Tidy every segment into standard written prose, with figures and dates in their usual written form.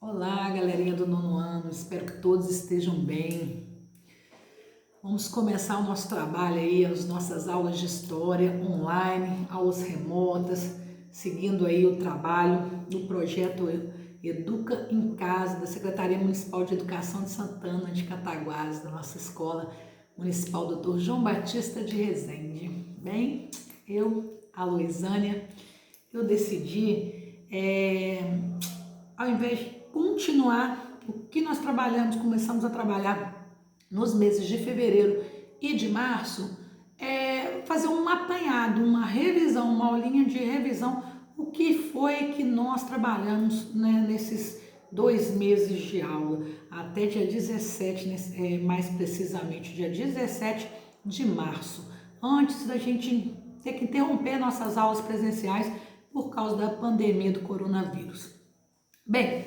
Olá, galerinha do nono ano, espero que todos estejam bem. Vamos começar o nosso trabalho aí, as nossas aulas de história online, aulas remotas, seguindo aí o trabalho do projeto Educa em Casa, da Secretaria Municipal de Educação de Santana de Cataguases, da nossa Escola Municipal Dr. João Batista de Resende. Bem, a Luizânia, eu decidi, ao invés de continuar o que nós começamos a trabalhar nos meses de fevereiro e de março, fazer um apanhado, uma revisão, uma aulinha de revisão, o que foi que nós trabalhamos, né, nesses 2 meses de aula, até dia 17, mais precisamente dia 17 de março, antes da gente ter que interromper nossas aulas presenciais por causa da pandemia do coronavírus. Bem,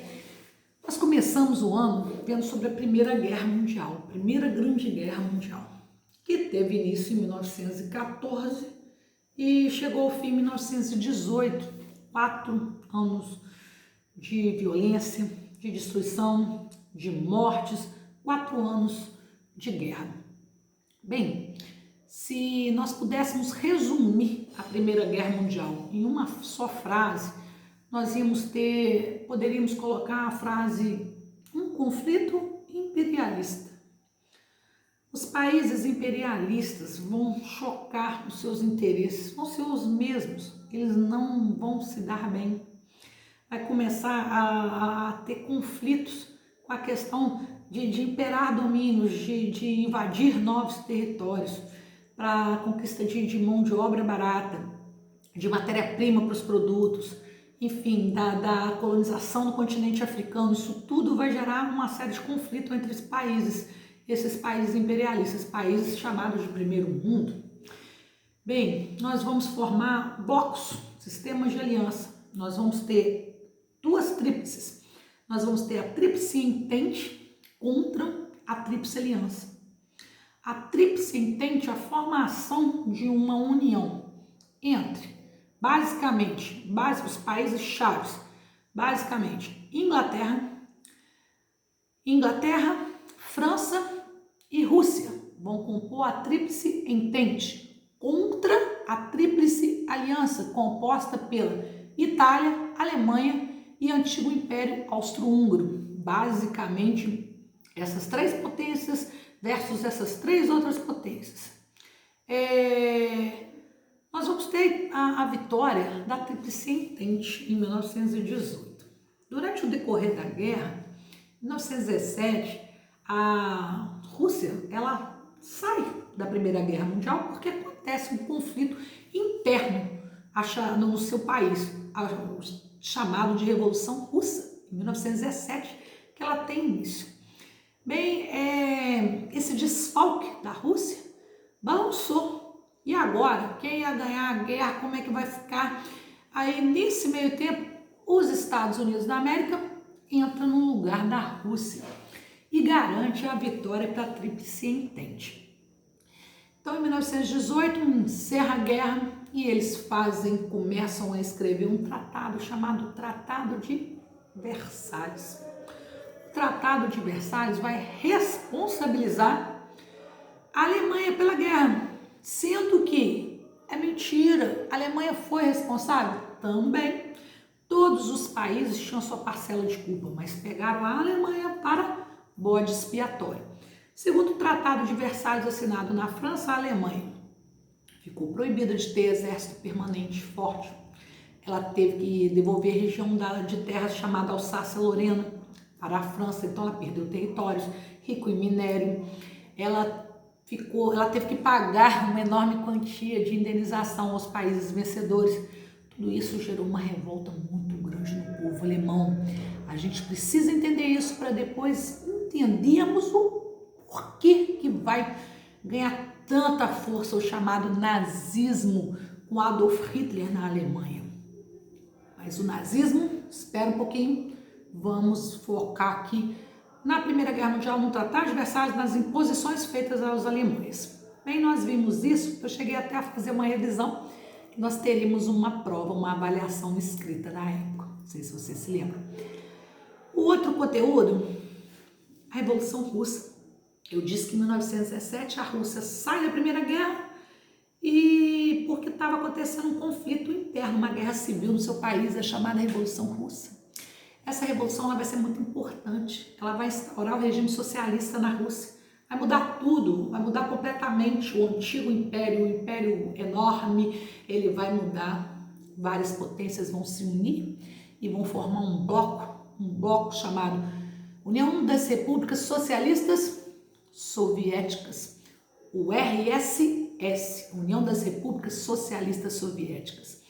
nós começamos o ano vendo sobre a Primeira Guerra Mundial, a Primeira Grande Guerra Mundial, que teve início em 1914 e chegou ao fim em 1918, 4 anos de violência, de destruição, de mortes, 4 anos de guerra. Bem, se nós pudéssemos resumir a Primeira Guerra Mundial em uma só frase, nós poderíamos colocar a frase: um conflito imperialista. Os países imperialistas vão chocar os seus interesses, vão ser os mesmos, eles não vão se dar bem. Vai começar a ter conflitos com a questão de imperar domínios, de invadir novos territórios, para a conquista de mão de obra barata, de matéria-prima para os produtos, enfim, da colonização do continente africano. Isso tudo vai gerar uma série de conflitos entre os países, esses países imperialistas, países chamados de primeiro mundo. Bem, nós vamos formar blocos, sistemas de aliança. Nós vamos ter 2 tríplices. Nós vamos ter a Tríplice Entente contra a Tríplice Aliança. A Tríplice Entente é a formação de uma união entre, basicamente, os países chaves, basicamente, Inglaterra, França e Rússia vão compor a Tríplice Entente contra a Tríplice Aliança, composta pela Itália, Alemanha e antigo Império Austro-Húngaro. Basicamente, essas 3 potências versus essas 3 outras potências. Nós vamos ter a vitória da Tríplice Entente em 1918. Durante o decorrer da guerra, em 1917, a Rússia sai da Primeira Guerra Mundial porque acontece um conflito interno no seu país, chamado de Revolução Russa, em 1917, que ela tem início. Bem, esse desfalque da Rússia balançou. E agora, quem ia ganhar a guerra, como é que vai ficar? Aí, nesse meio tempo, os Estados Unidos da América entram no lugar da Rússia e garante a vitória para a Tríplice Entente. Então, em 1918, encerra a guerra e eles começam a escrever um tratado chamado Tratado de Versalhes. O Tratado de Versalhes vai responsabilizar a Alemanha pela guerra, sendo que é mentira, a Alemanha foi responsável? Também. Todos os países tinham sua parcela de culpa, mas pegaram a Alemanha para bode expiatório. Segundo o Tratado de Versalhes assinado na França, a Alemanha ficou proibida de ter exército permanente forte. Ela teve que devolver a região de terras chamada Alsácia-Lorena para a França, então ela perdeu territórios ricos em minério. Ela teve que pagar uma enorme quantia de indenização aos países vencedores. Tudo isso gerou uma revolta muito grande no povo alemão. A gente precisa entender isso para depois entendermos o porquê que vai ganhar tanta força o chamado nazismo com Adolf Hitler na Alemanha. Mas o nazismo, espera um pouquinho, vamos focar aqui na Primeira Guerra Mundial, no Tratado de Versalhes, nas imposições feitas aos alemães. Bem, nós vimos isso, eu cheguei até a fazer uma revisão, que nós teríamos uma prova, uma avaliação escrita na época, não sei se você se lembra. O outro conteúdo, a Revolução Russa. Eu disse que em 1917 a Rússia sai da Primeira Guerra e porque estava acontecendo um conflito interno, uma guerra civil no seu país, a chamada Revolução Russa. Essa revolução ela vai ser muito importante, ela vai instaurar o regime socialista na Rússia, vai mudar tudo, vai mudar completamente o antigo império, o império enorme, ele vai mudar, várias potências vão se unir e vão formar um bloco chamado União das Repúblicas Socialistas Soviéticas, o RSS, União das Repúblicas Socialistas Soviéticas.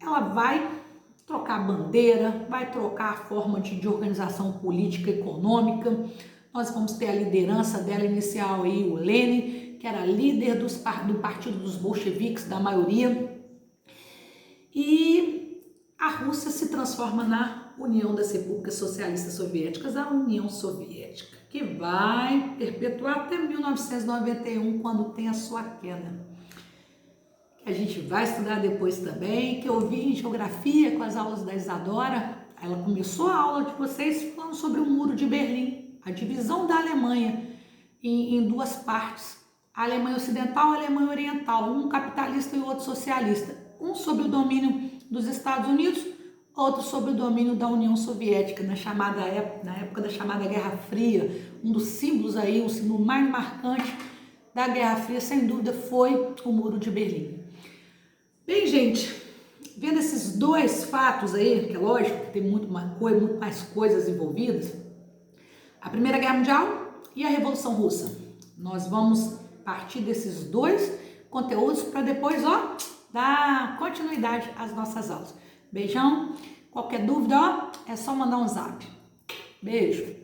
Ela vai trocar bandeira, vai trocar a forma de organização política e econômica. Nós vamos ter a liderança dela inicial aí, o Lenin, que era líder do partido dos bolcheviques, da maioria. E a Rússia se transforma na União das Repúblicas Socialistas Soviéticas, a União Soviética, que vai perpetuar até 1991, quando tem a sua queda. Que a gente vai estudar depois também, que eu vi em geografia com as aulas da Isadora. Ela começou a aula de vocês falando sobre o Muro de Berlim, a divisão da Alemanha em duas partes, a Alemanha Ocidental e a Alemanha Oriental, um capitalista e o outro socialista, um sob o domínio dos Estados Unidos, outro sob o domínio da União Soviética, na época da chamada Guerra Fria. Um dos símbolos aí, o símbolo mais marcante da Guerra Fria, sem dúvida, foi o Muro de Berlim. Bem, gente, vendo esses dois fatos aí, que é lógico que tem muito mais coisas envolvidas, a Primeira Guerra Mundial e a Revolução Russa, nós vamos partir desses dois conteúdos para depois, dar continuidade às nossas aulas. Beijão, qualquer dúvida, é só mandar um zap. Beijo.